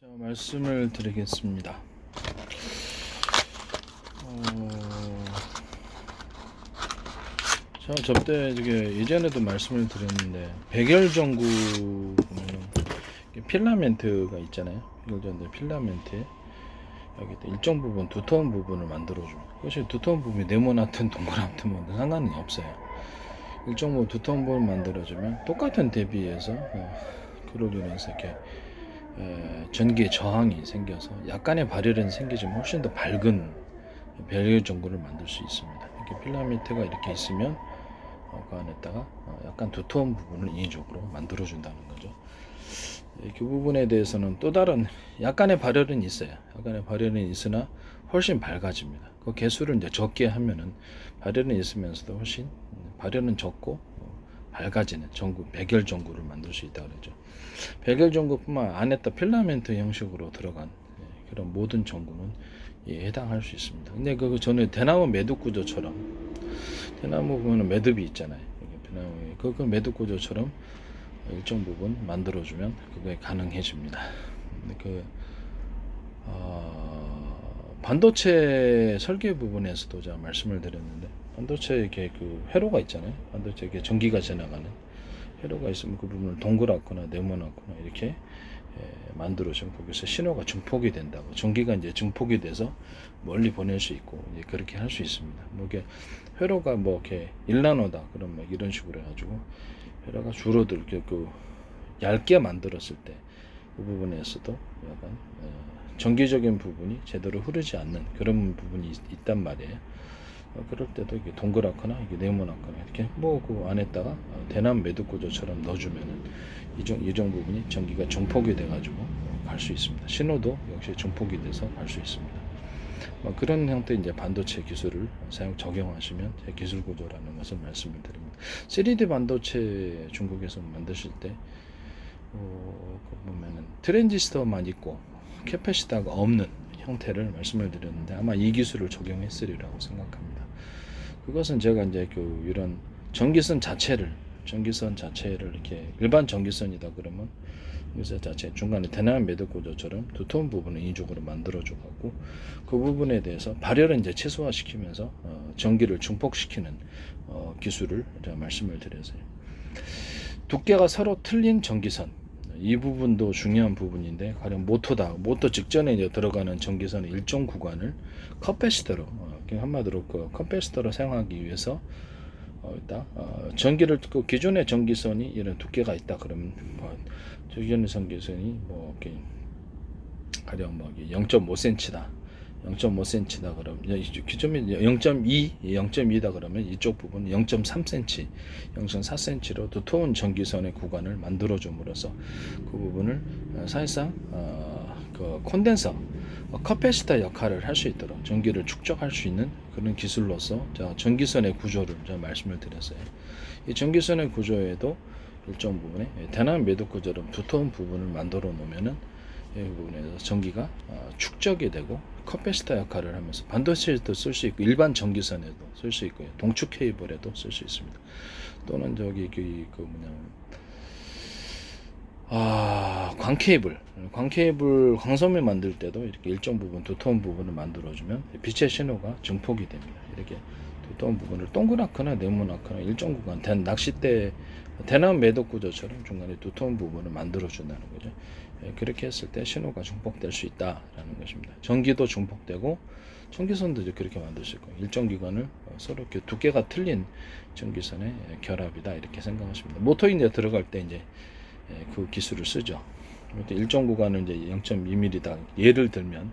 자, 말씀을 드리겠습니다. 제가 저때 이게 예전에도 말씀을 드렸는데 백열전구 보면은 필라멘트가 있잖아요. 백열전구 필라멘트에 여기 일정 부분 두터운 부분을 만들어줍니다. 그것이 두터운 부분이 네모나든 동그랗든 뭐 상관이 없어요. 일정 부분 두터운 부분 만들어주면 똑같은 대비해서 그로 인해서 이렇게 전기의 저항이 생겨서 약간의 발열은 생기지만 훨씬 더 밝은 배열 전구를 만들 수 있습니다. 이렇게 필라멘트가 이렇게 있으면 그 안에다가 약간 두터운 부분을 인위적으로 만들어준다는 거죠. 그 부분에 대해서는 또 다른 약간의 발열은 있어요. 약간의 발열은 있으나 훨씬 밝아집니다. 그 개수를 이제 적게 하면은 발열은 있으면서도 훨씬 발열은 적고 밝아지는 전구, 백열 전구를 만들 수 있다고 그러죠. 백열 전구뿐만 안에다 필라멘트 형식으로 들어간 그런 모든 전구는 해당할 수 있습니다. 근데 그 전에 대나무 매듭 구조처럼 대나무 보면 매듭이 있잖아요. 그 매듭 구조처럼 일정 부분 만들어주면 그게 가능해집니다. 근데 반도체 설계 부분에서도 제가 말씀을 드렸는데 반도체 이렇게 그 회로가 있잖아요. 반도체 이렇게 전기가 지나가는 회로가 있으면 그 부분을 동그랗거나 네모나거나 이렇게 만들어주면 거기서 신호가 증폭이 된다고 전기가 이제 증폭이 돼서 멀리 보낼 수 있고 이제 그렇게 할 수 있습니다. 뭐 이게 회로가 뭐 이렇게 1나노다 그럼 뭐 이런 식으로 해가지고 회로가 줄어들 그 얇게 만들었을 때 그 부분에서도 약간 전기적인 부분이 제대로 흐르지 않는 그런 부분이 있단 말이에요. 그럴 때도 이게 동그랗거나 이게 네모나거나 이렇게 뭐 그 안에다가 대남 매듭 구조처럼 넣어주면은 이종 부분이 전기가 증폭이 돼가지고 갈 수 있습니다. 신호도 역시 증폭이 돼서 갈 수 있습니다. 그런 형태 이제 반도체 기술을 적용하시면 제 기술 구조라는 것을 말씀을 드립니다. 3D 반도체 중국에서 만드실 때 보면은 트랜지스터만 있고 캐패시터가 없는 형태를 말씀을 드렸는데 아마 이 기술을 적용했으리라고 생각합니다. 그것은 제가 이제 이런 전기선 자체를 이렇게 일반 전기선이다 그러면 전기선 자체 중간에 대나무 매듭 구조처럼 두터운 부분을 인위적으로 만들어줘 갖고 그 부분에 대해서 발열을 이제 최소화시키면서 전기를 증폭시키는 기술을 제가 말씀을 드렸어요. 두께가 서로 틀린 전기선 이 부분도 중요한 부분인데 가령 모터 직전에 이제 들어가는 전기선의 일정 구간을 커패시터로 한마디로 그 커패시터로 사용하기 위해서 전기를 기존의 전기선이 이런 두께가 있다 그러면 기존의 전기선이 뭐 이렇게 가령 뭐 0.5cm다 0.5cm다 그러면 기존이 0.2다 그러면 이쪽 부분 0.3cm, 0.4cm로 두터운 전기선의 구간을 만들어 줌으로써 그 부분을 사실상 그 콘덴서, 커패시터 역할을 할 수 있도록 전기를 축적할 수 있는 그런 기술로서 제가 전기선의 구조를 제가 말씀을 드렸어요. 이 전기선의 구조에도 일정 부분에 대나무 매듭 구조처럼 두터운 부분을 만들어 놓으면은 이 부분에서 전기가 축적이 되고 커패시터 역할을 하면서 반도체에도 쓸 수 있고 일반 전기선에도 쓸 수 있고요. 동축 케이블에도 쓸 수 있습니다. 또는 저기 광케이블 광섬유 만들 때도 이렇게 일정 부분 두터운 부분을 만들어주면 빛의 신호가 증폭이 됩니다. 이렇게 두터운 부분을 동그랗거나 네모나거나 일정 구간 낚싯대 대나무 매듭 구조처럼 중간에 두터운 부분을 만들어준다는 거죠. 그렇게 했을 때 신호가 증폭될 수 있다라는 것입니다. 전기도 증폭되고 전기선도 그렇게 만들 수 있고 일정 기관을 서로 이렇게 두께가 틀린 전기선의 결합이다 이렇게 생각하십니다. 모터에 이제 들어갈 때 이제 그 기술을 쓰죠. 일정 구간은 이제 0.2mm다. 예를 들면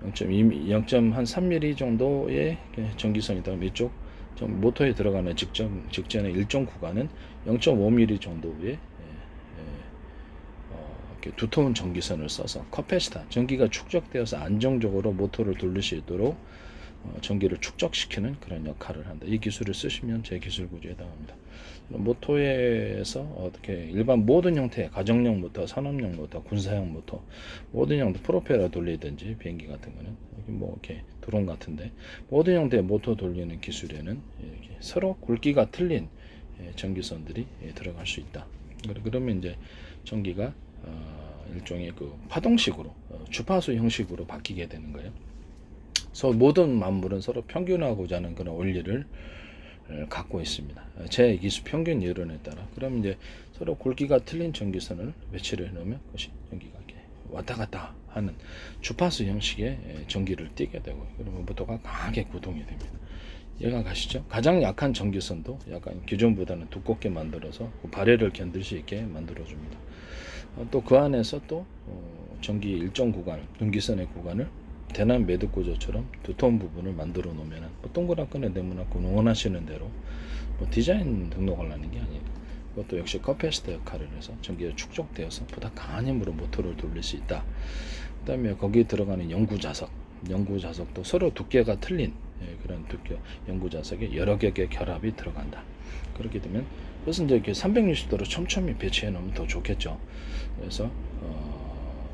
0.3mm 정도의 전기선이다. 이쪽 모터에 들어가는 직전의 일정 구간은 0.5mm 정도의 이렇게 두터운 전기선을 써서 커패시터 전기가 축적되어서 안정적으로 모터를 돌릴 수 있도록 전기를 축적시키는 그런 역할을 한다. 이 기술을 쓰시면 제 기술 구조에 해당합니다. 모터에서 어떻게 일반 모든 형태의 가정용 모터, 산업용 모터, 군사용 모터 모든 형태 프로펠러 돌리든지 비행기 같은 거는 뭐 이렇게 드론 같은데 모든 형태의 모터 돌리는 기술에는 이렇게 서로 굵기가 틀린 전기선들이 들어갈 수 있다. 그러면 이제 전기가 일종의 그 파동식으로 주파수 형식으로 바뀌게 되는 거예요. 그래서 모든 만물은 서로 평균화하고자 하는 그런 원리를 갖고 있습니다. 제 기수 평균 이론에 따라. 그럼 이제 서로 굵기가 틀린 전기선을 배치를 해놓으면 그것이 전기가 이렇게 왔다 갔다 하는 주파수 형식의 전기를 띠게 되고, 그러면 모터가 강하게 구동이 됩니다. 이해가 가시죠? 가장 약한 전기선도 약간 기존보다는 두껍게 만들어서 그 발열을 견딜 수 있게 만들어줍니다. 또 그 안에서 또 전기 일정 구간, 전기선의 구간을 대남 매듭 구조처럼 두터운 부분을 만들어 놓으면 동그란 끈에 네모나고 원하시는 대로 디자인 등록을 하는 게 아니에요. 그것도 역시 커패시터 역할을 해서 전기가 축적되어서 보다 강한 힘으로 모터를 돌릴 수 있다. 그 다음에 거기에 들어가는 연구자석도 서로 두께가 틀린 그런 두께 연구자석에 여러 개의 결합이 들어간다. 그렇게 되면 그것은 이제 360도로 촘촘히 배치해 놓으면 더 좋겠죠. 그래서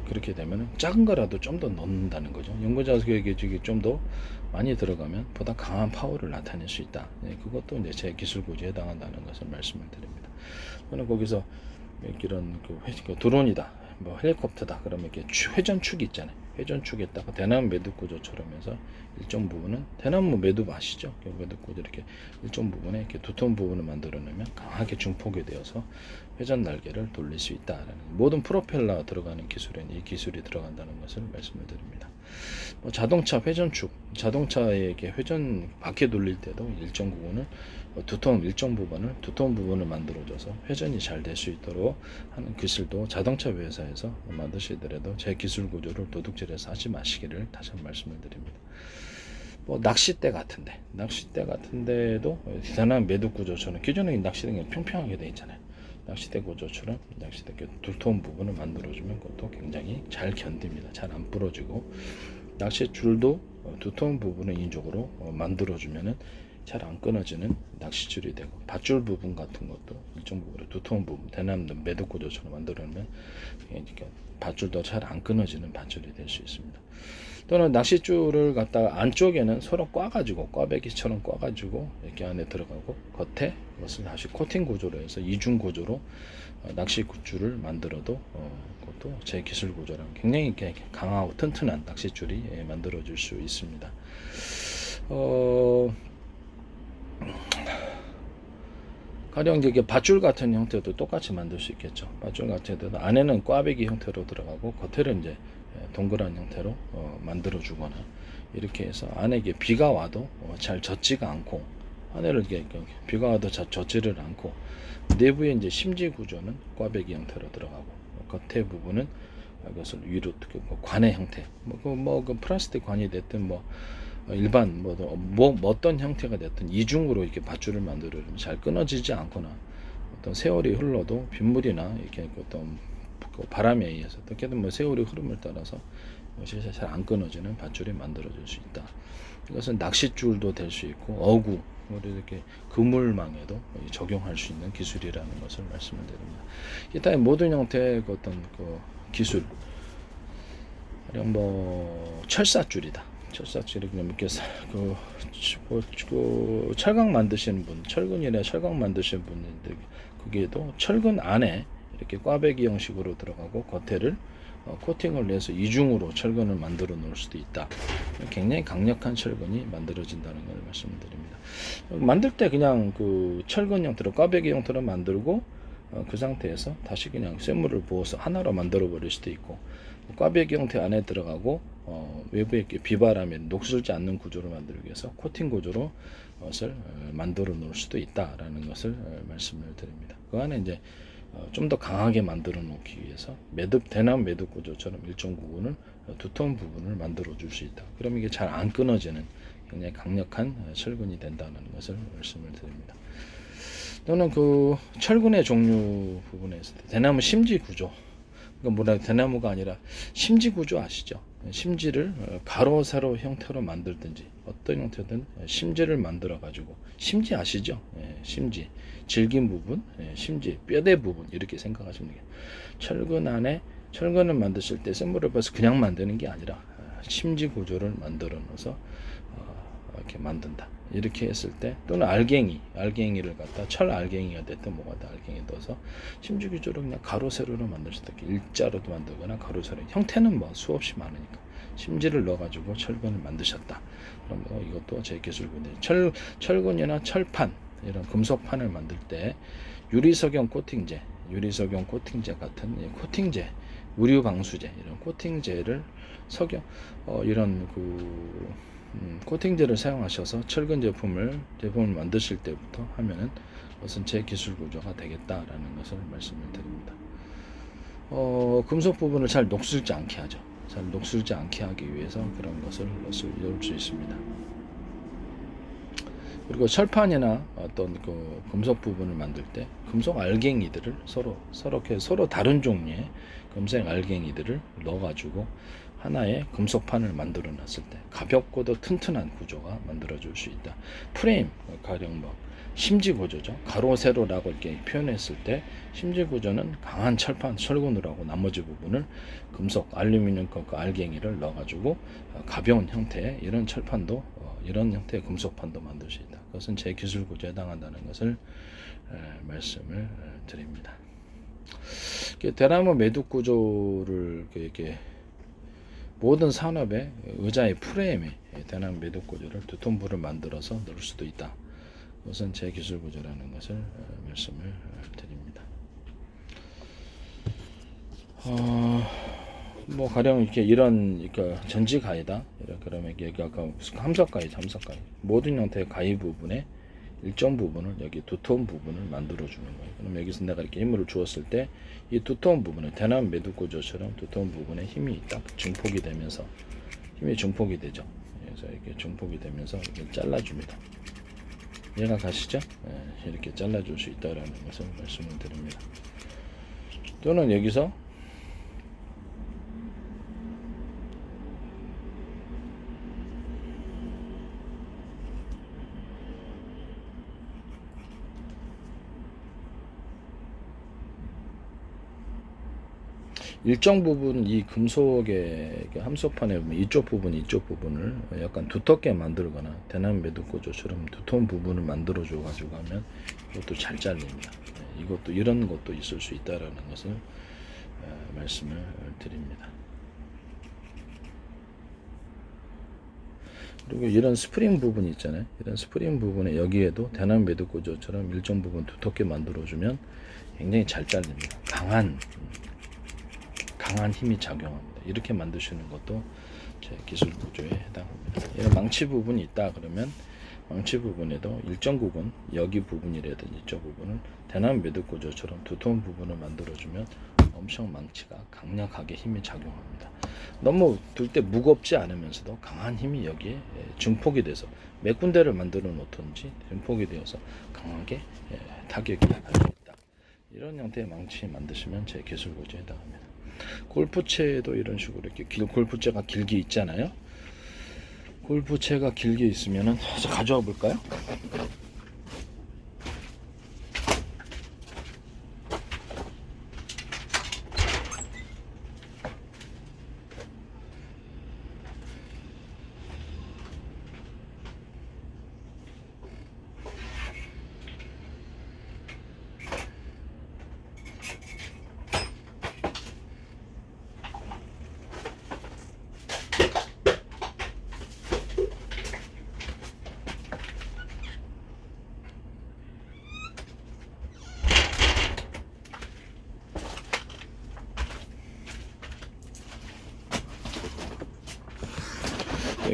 그렇게 되면 작은 거라도 좀 더 넣는다는 거죠. 연구자석에 좀 더 많이 들어가면 보다 강한 파워를 나타낼 수 있다. 그것도 이제 제 기술 구조에 해당한다는 것을 말씀을 드립니다. 저는 거기서 이런 그 드론이다, 뭐 헬리콥터다, 그러면 이렇게 회전축이 있잖아요. 회전축에다가 대나무 매듭 구조처럼 해서 일정 부분은 대나무 매듭 아시죠? 매듭 구조 이렇게 일정 부분에 이렇게 두터운 부분을 만들어 놓으면 강하게 중폭이 되어서 회전 날개를 돌릴 수 있다라는, 모든 프로펠러 들어가는 기술에는 이 기술이 들어간다는 것을 말씀을 드립니다. 자동차 회전축, 자동차에 이렇게 회전 바퀴 돌릴 때도 일정 부분을 일정 두터운 부분을 만들어줘서 회전이 잘 될 수 있도록 하는 기술도 자동차 회사에서 만드시더라도 제 기술 구조를 도둑질해서 하지 마시기를 다시 한번 말씀을 드립니다. 낚싯대 같은데도 대단한 매듭 구조처럼 기존의 낚싯대는 평평하게 되어 있잖아요. 낚싯대 구조처럼 낚싯대 두터운 부분을 만들어주면 그것도 굉장히 잘 견딥니다. 잘 안 부러지고, 낚싯줄도 두터운 부분을 인위적으로 만들어주면은 잘 안 끊어지는 낚싯줄이 되고, 밧줄 부분 같은 것도 일정 부분으로 두터운 부분, 대나무 매듭 구조처럼 만들어놓으면 밧줄도 잘 안 끊어지는 밧줄이 될 수 있습니다. 또는 낚싯줄을 갖다가 안쪽에는 서로 꽈가지고, 꽈배기처럼 꽈가지고 이렇게 안에 들어가고, 겉에 그것을 다시 코팅 구조로 해서 이중 구조로 낚싯줄을 만들어도 그것도 제 기술 구조랑 굉장히 강하고 튼튼한 낚싯줄이 만들어질 수 있습니다. 가령 이제 밧줄 같은 형태도 똑같이 만들 수 있겠죠. 밧줄 같은 데도 안에는 꽈배기 형태로 들어가고 겉에는 이제 동그란 형태로 만들어 주거나, 이렇게 해서 안에 비가 와도 잘 젖지가 않고, 안에를 비가 와도 잘 젖지를 않고, 내부에 이제 심지 구조는 꽈배기 형태로 들어가고, 겉에 부분은 이것을 위로 관의 형태, 그 플라스틱 관이 됐든 일반 어떤 형태가 됐든 이중으로 이렇게 밧줄을 만들어주면 잘 끊어지지 않거나, 어떤 세월이 흘러도 빗물이나 이렇게 어떤 바람에 의해서 어떻게든 세월의 흐름을 따라서 이것이 잘 안 끊어지는 밧줄이 만들어질 수 있다. 이것은 낚싯줄도 될 수 있고, 어구, 이렇게 그물망에도 적용할 수 있는 기술이라는 것을 말씀을 드립니다. 기타의 모든 형태의 어떤 기술, 철사줄이다. 철사줄이 그냥 이렇게 철강 만드시는 분, 철근이나 철강 만드시는 분인데, 그게도 철근 안에 이렇게 꽈배기 형식으로 들어가고 겉에를 코팅을 내서 이중으로 철근을 만들어 놓을 수도 있다. 굉장히 강력한 철근이 만들어진다는 걸 말씀을 드립니다. 만들 때 그냥 그 철근 형태로 꽈배기 형태로 만들고 그 상태에서 다시 그냥 쇠물을 부어서 하나로 만들어 버릴 수도 있고, 꽈배기 형태 안에 들어가고 외부에 비바람에 녹슬지 않는 구조를 만들기 위해서 코팅 구조로 것을 만들어 놓을 수도 있다라는 것을 말씀을 드립니다. 그 안에 이제 좀 더 강하게 만들어 놓기 위해서 대나무 매듭 구조처럼 일정 부분을 두터운 부분을 만들어 줄 수 있다. 그럼 이게 잘 안 끊어지는 굉장히 강력한 철근이 된다는 것을 말씀을 드립니다. 또는 그 철근의 종류 부분에 있을 때 대나무 심지 구조, 그러니까 대나무가 아니라 심지 구조 아시죠? 심지를 가로 세로 형태로 만들든지 어떤 형태든 심지를 만들어 가지고, 심지 아시죠? 심지, 질긴 부분, 심지, 뼈대 부분, 이렇게 생각하시면 돼요. 철근 안에 철근을 만드실 때 쇠물을 벗어 그냥 만드는 게 아니라 심지 구조를 만들어 놓아서 이렇게 만든다. 이렇게 했을 때 또는 알갱이를 갖다 철 알갱이가 됐든 뭐가 다 알갱이 넣어서 심지 구조를 그냥 가로 세로로 만들 수도 있고 일자로도 만들거나 가로 세로 형태는 뭐 수없이 많으니까 심지를 넣어가지고 철근을 만드셨다. 그럼 이것도 제 기술군데 철근이나 철판 이런 금속판을 만들 때 유리석용 코팅제 같은 코팅제, 무류 방수제 이런 코팅제를 이런 코팅제를 사용하셔서 철근 제품을 만드실 때부터 하면은 그것은 제 기술 구조가 되겠다라는 것을 말씀을 드립니다. 금속 부분을 잘 녹슬지 않게 하죠. 잘 녹슬지 않게 하기 위해서 그런 것을 넣을 수 있습니다. 그리고 철판이나 어떤 금속 부분을 만들 때 금속 알갱이들을 서로 다른 종류의 금속 알갱이들을 넣어가지고 하나의 금속판을 만들어 놨을 때 가볍고도 튼튼한 구조가 만들어 줄 수 있다. 프레임 가령 심지 구조죠. 가로 세로라고 이렇게 표현했을 때 심지 구조는 강한 철근으로 하고 나머지 부분을 금속 알루미늄 알갱이를 넣어가지고 가벼운 형태의 이런 철판도 이런 형태의 금속판도 만들 수 있다. 그것은 제 기술 구조에 해당한다는 것을 말씀을 드립니다. 대나무 매듭 구조를 이렇게 모든 산업의 의자의 프레임에 대나무 매듭 구조를 두톤부를 만들어서 넣을 수도 있다. 그것은 제 기술 구조라는 것을 말씀을 드립니다. 가령 이렇게 그러니까 전지 가위다. 그러면 여기 아까 함석 가위, 잠석 가위 모든 형태의 가위 부분에 일정 부분을 여기 두터운 부분을 만들어 주는 거예요. 그럼 여기서 내가 이렇게 힘을 주었을 때 이 두터운 부분에 대나무 매듭 구조처럼 두터운 부분에 힘이 딱 증폭이 되면서 힘이 증폭이 되죠. 그래서 이렇게 증폭이 되면서 이렇게 잘라줍니다. 이해가 가시죠? 이렇게 잘라줄 수 있다라는 것을 말씀을 드립니다. 또는 여기서 일정 부분 이 금속의 함석판에 보면 이쪽 부분을 약간 두텁게 만들거나 대나무 매듭 구조처럼 두터운 부분을 만들어 줘 가지고 하면 이것도 잘 잘립니다. 이것도 이런 것도 있을 수 있다라는 것을 말씀을 드립니다. 그리고 이런 스프링 부분 있잖아요. 이런 스프링 부분에 여기에도 대나무 매듭 구조처럼 일정 부분 두텁게 만들어 주면 굉장히 잘 잘립니다. 강한 힘이 작용합니다. 이렇게 만드시는 것도 제 기술 구조에 해당합니다. 이런 망치 부분이 있다 그러면 망치 부분에도 일정 부분, 여기 부분이라든지 이쪽 부분은 대나무 매듭 구조처럼 두터운 부분을 만들어주면 엄청 망치가 강력하게 힘이 작용합니다. 너무 둘 때 무겁지 않으면서도 강한 힘이 여기에 증폭이 돼서 몇 군데를 만들어 놓든지 증폭이 되어서 강하게 타격이 갈 수 있다. 이런 형태의 망치 만드시면 제 기술 구조에 해당합니다. 골프채도 이런 식으로 이렇게 골프채가 길게 있잖아요. 골프채가 길게 있으면은 가져와 볼까요?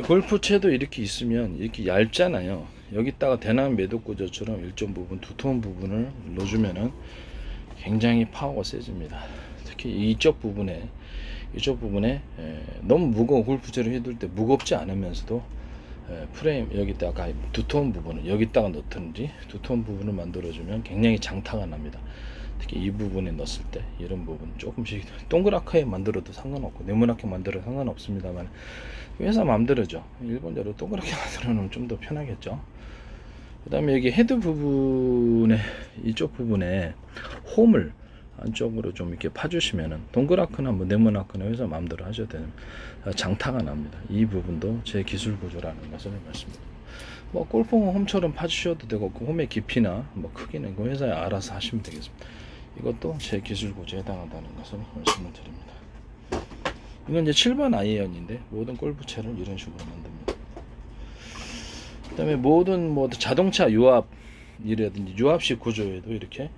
골프채도 이렇게 있으면 이렇게 얇잖아요. 여기다가 대나무 매듭 구조처럼 일정 부분 두터운 부분을 넣어주면은 굉장히 파워가 세집니다. 특히 이쪽 부분에 너무 무거운 골프채를 해둘 때 무겁지 않으면서도 프레임 여기다가 두터운 부분을 여기다가 넣든지 두터운 부분을 만들어주면 굉장히 장타가 납니다. 특히 이 부분에 넣었을 때 이런 부분 조금씩 동그랗게 만들어도 상관없고 네모나게 만들어도 상관없습니다만 회사 마음대로죠. 일본대로 동그랗게 만들어 놓으면 좀 더 편하겠죠. 그 다음에 여기 헤드 부분에 이쪽 부분에 홈을 안쪽으로 좀 이렇게 파주시면은 동그랗거나 뭐 네모나거나 회사 마음대로 하셔도 되는 장타가 납니다. 이 부분도 제 기술 구조라는 것을 말씀드립니다. 뭐 골프공 홈처럼 파주셔도 되고 그 홈의 깊이나 뭐 크기는 그 회사에 알아서 하시면 되겠습니다. 이것도 제 기술 구조에 해당한다는 것을 말씀을 드립니다. 이건 이제 7번 아이언인데 모든 골프채를 이런 식으로 만듭니다. 그다음에 모든 뭐 자동차 유압이라든지 유압식 구조에도 이렇게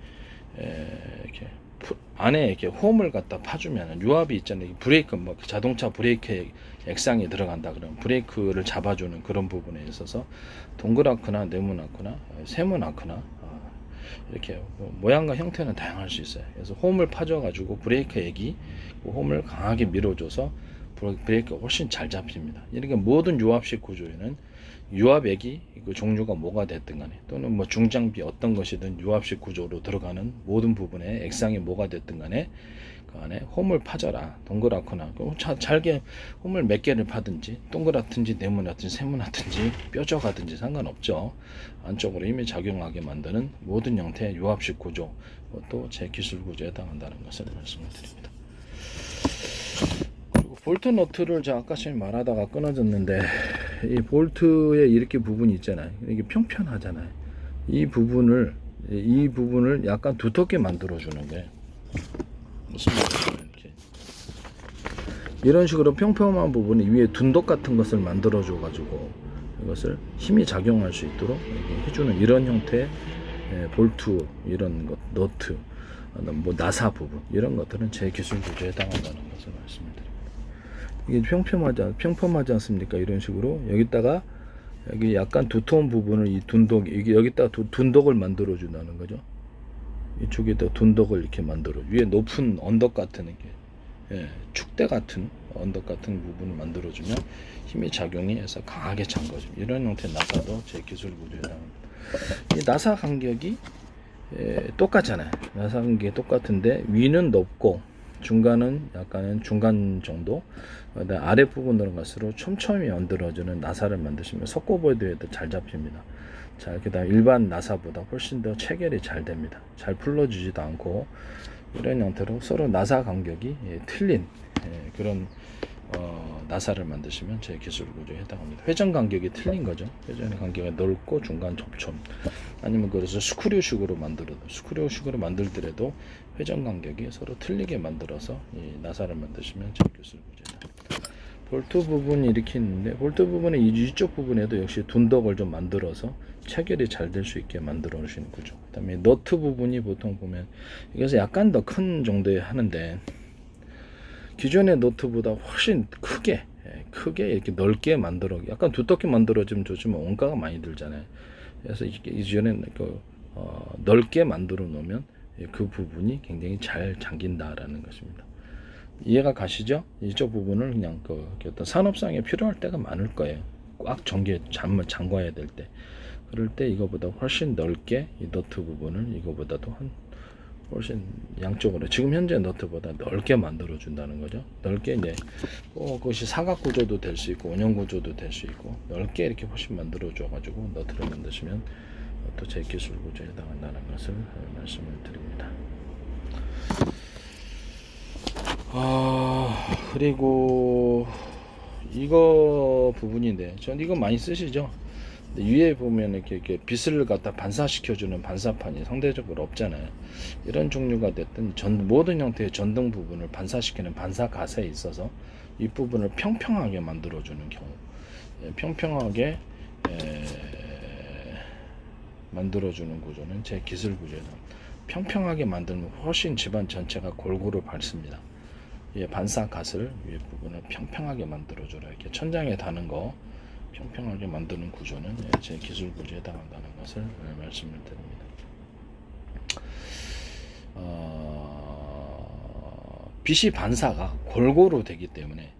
안에 이렇게 홈을 갖다 파주면 유압이 있잖아요. 브레이크 뭐 자동차 브레이크에 액상이 들어간다 그러면 브레이크를 잡아주는 그런 부분에 있어서 동그랗거나 네모나거나 세모나거나 이렇게 모양과 형태는 다양할 수 있어요. 그래서 홈을 파줘가지고 브레이크 액이 홈을 강하게 밀어줘서 브레이크가 훨씬 잘 잡힙니다. 이렇게 모든 유압식 구조에는 유압액이 그 종류가 뭐가 됐든 간에 또는 뭐 중장비 어떤 것이든 유압식 구조로 들어가는 모든 부분에 액상이 뭐가 됐든 간에 그 안에 홈을 파져라. 동그랗거나 잘게 홈을 몇 개를 파든지 동그랗든지 네모나든지 세모나든지 뾰족하든지 상관없죠. 안쪽으로 힘이 작용하게 만드는 모든 형태의 유압식 구조, 또 제 기술 구조에 해당한다는 것을 말씀을 드립니다. 그리고 볼트 너트를 제가 아까 전에 말하다가 끊어졌는데, 이 볼트에 이렇게 부분이 있잖아요. 이게 평평하잖아요. 이 부분을 약간 두텁게 만들어 주는 거예요. 무슨 말이냐면 이런 식으로 평평한 부분 위에 둔덕 같은 것을 만들어 줘 가지고 이것을 힘이 작용할 수 있도록 해주는 이런 형태의 볼트, 이런 것, 너트, 뭐 나사 부분, 이런 것들은 제 기술 구조에 해당한다는 것을 말씀드립니다. 이게 평평하지 않습니까? 이런 식으로 여기다가 여기 약간 두터운 부분을 이 둔덕, 여기다가 둔덕을 만들어 준다는 거죠. 이쪽에다 둔덕을 이렇게 만들어, 위에 높은 언덕 같은 게, 축대 같은 언덕 같은 부분을 만들어 주면 힘이 작용이 해서 강하게 찬 거죠. 이런 형태의 나사도 제 기술 구조에 해당합니다. 이 나사 간격이 똑같잖아요. 나사 간격이 똑같은데 위는 높고 중간은 약간은 중간 정도, 아랫부분으로 갈수록 촘촘히 만들어주는 나사를 만드시면 속고보드에도 잘 잡힙니다. 자, 그다음 일반 나사보다 훨씬 더 체결이 잘 됩니다. 잘 풀러주지도 않고, 이런 형태로 서로 나사 간격이 틀린 그런 나사를 만드시면 제 기술 구조에 해당합니다. 회전 간격이 틀린 거죠. 회전 간격이 넓고 중간 좁점, 아니면 그래서 스크류식으로 만들더라도 회전 간격이 서로 틀리게 만들어서 이 나사를 만드시면 제 기술 구조다. 볼트 부분이 이렇게 있는데, 볼트 부분의 이쪽 부분에도 역시 둔덕을 좀 만들어서 체결이 잘 될 수 있게 만들어 주시는 구조. 그 다음에 너트 부분이 보통 보면 이것은 약간 더 큰 정도에 하는데, 기존의 너트보다 훨씬 크게 이렇게 넓게 만들어, 약간 두텁게 만들어지면 좋지만 원가가 많이 들잖아요. 그래서 이전에 넓게 만들어 놓으면 그 부분이 굉장히 잘 잠긴다라는 것입니다. 이해가 가시죠? 이쪽 부분을 그냥 어떤 산업상에 필요할 때가 많을 거예요. 꽉 잠궈야 될 때, 그럴 때 이거보다 훨씬 넓게 이 너트 부분을 이거보다도 훨씬 양쪽으로 지금 현재 너트보다 넓게 만들어 준다는 거죠. 넓게 이제 그것이 사각 구조도 될 수 있고 원형 구조도 될 수 있고, 넓게 이렇게 훨씬 만들어 줘 가지고 너트를 만드시면 또 제 기술 구조에 해당한다는 것을 말씀을 드립니다. 그리고 이거 부분인데, 전 이거 많이 쓰시죠? 위에 보면 이렇게 빛을 갖다 반사시켜주는 반사판이 상대적으로 없잖아요. 이런 종류가 됐든 모든 형태의 전등 부분을 반사시키는 반사가세에 있어서 이 부분을 평평하게 만들어주는 경우, 평평하게 만들어주는 구조는 제 기술 구조에서 평평하게 만들면 훨씬 집안 전체가 골고루 밝습니다. 반사갓을 위에 부분을 평평하게 만들어줘라. 이렇게 천장에 다는 거 평평하게 만드는 구조는 제 기술 구조에 해당한다는 것을 말씀을 드립니다. 빛이 반사가 골고루 되기 때문에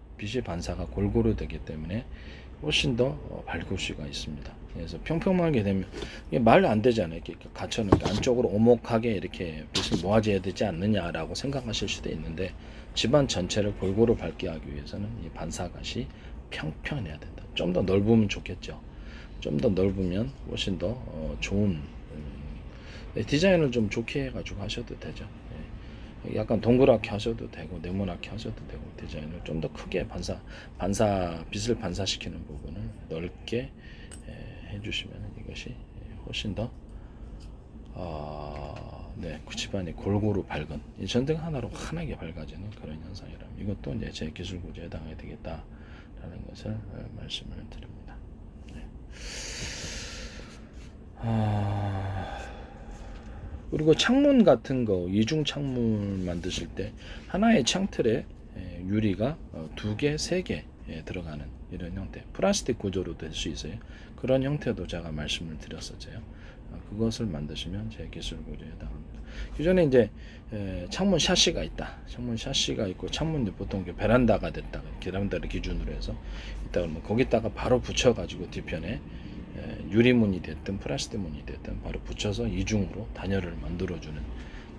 훨씬 더 밝을 수가 있습니다. 그래서 평평하게 되면 이게 말 안 되잖아요. 이렇게 갇혀놓으니까 안쪽으로 오목하게 이렇게 빛을 모아져야 되지 않느냐라고 생각하실 수도 있는데, 집안 전체를 골고루 밝게 하기 위해서는 이 반사갓이 평평해야 된다. 좀 더 넓으면 좋겠죠. 좀 더 넓으면 훨씬 더 좋은 디자인을 좀 좋게 해가지고 하셔도 되죠. 약간 동그랗게 하셔도 되고 네모나게 하셔도 되고, 디자인을 좀 더 크게 빛을 반사시키는 부분을 넓게 해주시면 이것이 훨씬 더 네, 그 집안이 골고루 밝은 이 전등 하나로 환하게 밝아지는 그런 현상이라면 이것도 이제 제 기술 구조에 해당이 되겠다라는 것을 말씀을 드립니다. 네. 그리고 창문 같은 거 이중 창문 만드실 때 하나의 창틀에 유리가 2개, 3개 들어가는 이런 형태 플라스틱 구조로 될 수 있어요. 그런 형태도 제가 말씀을 드렸었죠. 그것을 만드시면 제 기술 구조에 해당합니다. 기존에 이제 창문 샤시가 있다. 창문 샤시가 있고 창문이 보통 베란다가 됐다. 베란다를 기준으로 해서 있다 그러면 거기다가 바로 붙여가지고 뒤편에 유리문이 됐든 플라스틱 문이 됐든 바로 붙여서 이중으로 단열을 만들어주는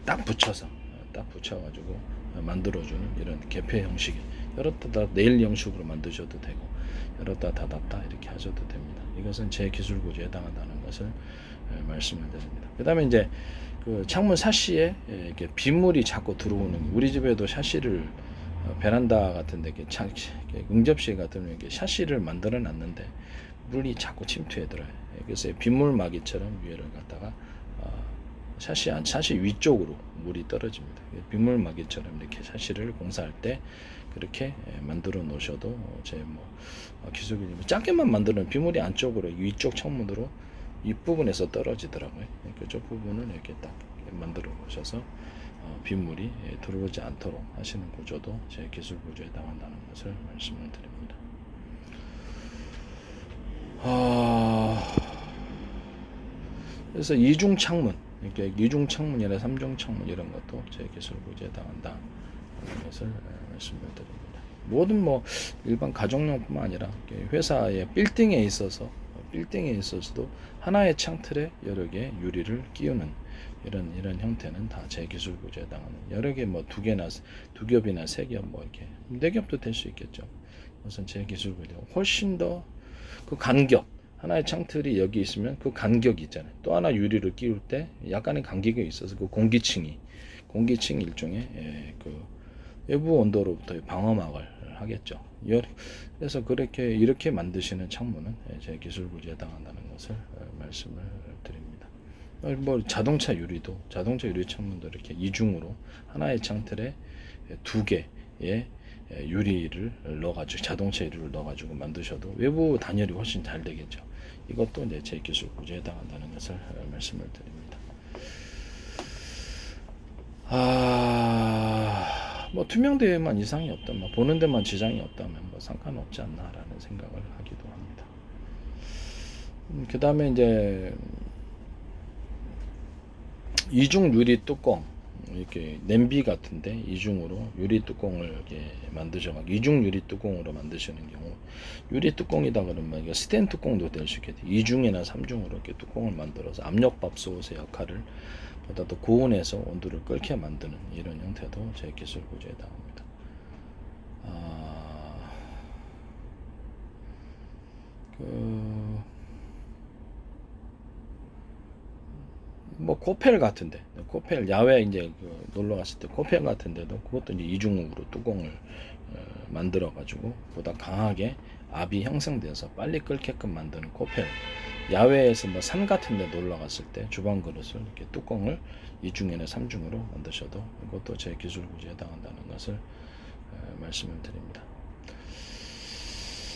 딱 붙여가지고 만들어주는 이런 개폐 형식이 열었다 닫았다 네일 형식으로 만드셔도 되고 열었다 닫았다 이렇게 하셔도 됩니다. 이것은 제 기술 구조에 해당한다는 것을 말씀을 드립니다. 그 다음에 이제 그 창문 사시에 이렇게 빗물이 자꾸 들어오는 우리 집에도 샤시를 베란다 같은데 이렇게 응접실 같은 이렇게 샤시를 만들어 놨는데 물이 자꾸 침투해 들어요. 그래서 빗물 막이처럼 위에를 갖다가 샤시 위쪽으로 물이 떨어집니다. 빗물 막이처럼 이렇게 샤시를 공사할 때 그렇게 만들어 놓으셔도 제 기술이 작게만 만드는 빗물이 안쪽으로 위쪽 창문으로 윗부분에서 떨어지더라고요. 그쪽 부분을 이렇게 딱 만들어 놓으셔서 빗물이 들어오지 않도록 하시는 구조도 제 기술 구조에 해당한다는 것을 말씀을 드립니다. 그래서 이중 창문, 이렇게 이중 창문이나 삼중 창문 이런 것도 제 기술 구조에 해당한다 하는 것을 말씀을 드립니다. 모든 일반 가정용뿐만 아니라 회사의 빌딩에 있어서도 하나의 창틀에 여러 개 유리를 끼우는 이런 형태는 다 제 기술 구조에 해당하는 여러 개 두 겹이나 세 겹 이렇게 네 겹도 될 수 있겠죠. 우선 제 기술 구조 훨씬 더 그 간격 하나의 창틀이 여기 있으면 그 간격이 있잖아요. 또 하나 유리를 끼울 때 약간의 간격이 있어서 그 공기층 일종의 그 외부 온도로부터 방어막을 하겠죠. 그래서 이렇게 만드시는 창문은 제 기술 구조에 해당한다는 것을 말씀을 드립니다. 자동차 유리 창문도 이렇게 이중으로 하나의 창틀에 2개의 유리를 넣어가지고 자동차 유리를 넣어가지고 만드셔도 외부 단열이 훨씬 잘 되겠죠. 이것도 이제 제 기술 구조에 해당한다는 것을 말씀을 드립니다. 투명 대회만 이상이 없다면 보는 데만 지장이 없다면 상관없지 않나라는 생각을 하기도 합니다. 그 다음에 이제 이중 유리 뚜껑 이렇게 냄비 같은데 이중으로 유리 뚜껑을 이렇게 만드셔가지고 이중 유리 뚜껑으로 만드시는 경우 유리 뚜껑이다 그러면 이게 스텐 뚜껑도 될 수 있겠죠. 이중이나 삼중으로 이렇게 뚜껑을 만들어서 압력밥솥의 역할을 보다 더 고온에서 온도를 끓게 만드는 이런 형태도 제 기술 구조에 해당합니다. 코펠 같은데 코펠 야외 이제 놀러 갔을 때 코펠 같은데도 그것도 이제 이중으로 뚜껑을 만들어 가지고 보다 강하게 압이 형성돼서 빨리 끓게끔 만드는 코펠 야외에서 산 같은데 놀러 갔을 때 주방 그릇을 이렇게 뚜껑을 이중이나 삼중으로 만드셔도 이것도 제 기술 구조에 해당한다는 것을 말씀을 드립니다.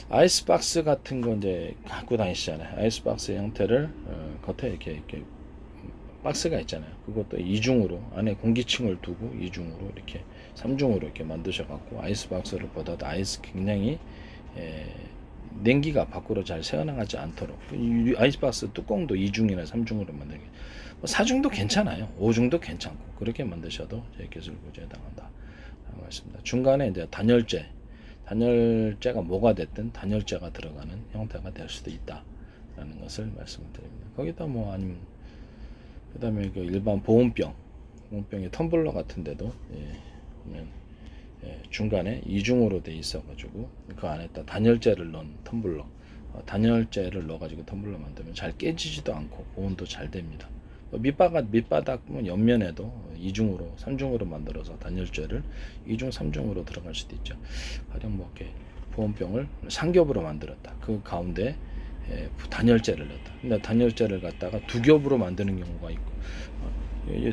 아이스박스 같은 거 이제 갖고 다니시잖아요. 아이스박스 형태를 겉에 이렇게 박스가 있잖아요. 그것도 이중으로 안에 공기층을 두고 이중으로 이렇게 삼중으로 이렇게 만드셔 갖고 아이스박스를 보다도 굉장히 냉기가 밖으로 잘 새어나가지 않도록 아이스박스 뚜껑도 이중이나 삼중으로 만들게 사중도 괜찮아요. 오중도 괜찮고 그렇게 만드셔도 제 기술 구조에 해당한다 말씀입니다. 중간에 이제 단열재가 뭐가 됐든 단열재가 들어가는 형태가 될 수도 있다라는 것을 말씀을 드립니다. 거기다 아니면 그 다음에 그 일반 보온병의 텀블러 같은데도 보면 중간에 이중으로 돼 있어가지고 그 안에다 단열재를 넣은 텀블러, 단열재를 넣어가지고 텀블러 만들면 잘 깨지지도 않고 보온도 잘 됩니다. 밑바닥 옆면에도 이중으로, 삼중으로 만들어서 단열재를 이중, 삼중으로 들어갈 수도 있죠. 가령 이렇게 보온병을 삼겹으로 만들었다. 그 가운데 단열재를 넣었다. 근데 단열재를 갖다가 두 겹으로 만드는 경우가 있고,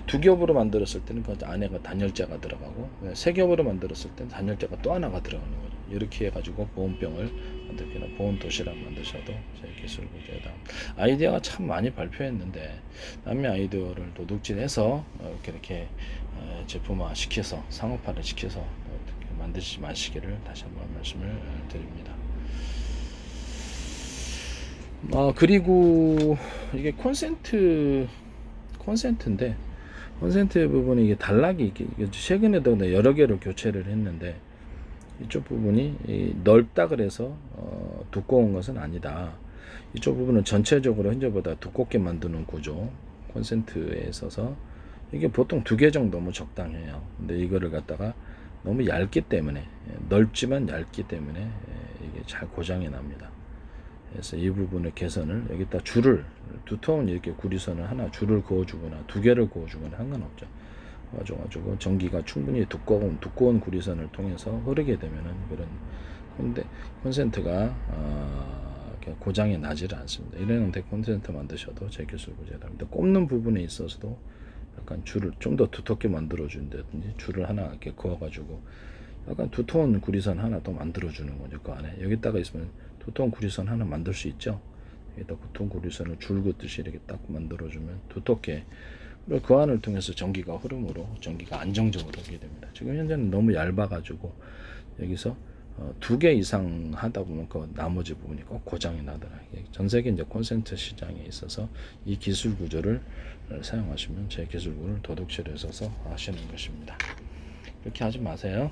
두 겹으로 만들었을 때는 그 안에가 단열재가 들어가고, 세 겹으로 만들었을 때는 단열재가 또 하나가 들어가는 거죠. 이렇게 해가지고 보온병을 만들거나 보온 도시락 만드셔도 제 기술 구조에다 아이디어가 참 많이 발표했는데, 남의 아이디어를 도둑질해서 이렇게 제품화 시켜서 상업화를 시켜서 어떻게 만드시지 마시기를 다시 한번 말씀을 드립니다. 그리고 이게 콘센트인데, 콘센트 부분이 이게 단락이 최근에도 여러 개로 교체를 했는데, 이쪽 부분이 넓다 그래서 두꺼운 것은 아니다. 이쪽 부분은 전체적으로 현재보다 두껍게 만드는 구조, 콘센트에 있어서 이게 보통 2개 정도면 적당해요. 근데 이거를 갖다가 너무 얇기 때문에, 넓지만 얇기 때문에 이게 잘 고장이 납니다. 그래서 이 부분의 개선을, 여기다 줄을, 두터운 이렇게 구리선을 하나 줄을 그어주거나 2개를 그어주거나 상관없죠. 가지고 전기가 충분히 두꺼운 구리선을 통해서 흐르게 되면은 그런, 근데 콘센트가 고장이 나지를 않습니다. 이래는데 콘센트 만드셔도 제 기술 구제랍니다. 꼽는 부분에 있어서도 약간 줄을 좀 더 두텁게 만들어 준다든지, 줄을 하나 이렇게 그어가지고 약간 두터운 구리선 하나 더 만들어 주는 거죠. 그 안에 여기다가 있으면 두터운 구리선 하나 만들 수 있죠. 여기다 두터운 구리선을 줄 긋듯이 이렇게 딱 만들어 주면 두텁게, 그리고 그 안을 통해서 전기가 흐름으로 전기가 안정적으로 오게 됩니다. 지금 현재는 너무 얇아가지고 여기서 2개 이상 하다 보면 그 나머지 부분이 꼭 고장이 나더라. 전 세계 이제 콘센트 시장에 있어서 이 기술 구조를 사용하시면 제 기술 구조를 도둑질해서 하시는 것입니다. 그렇게 하지 마세요.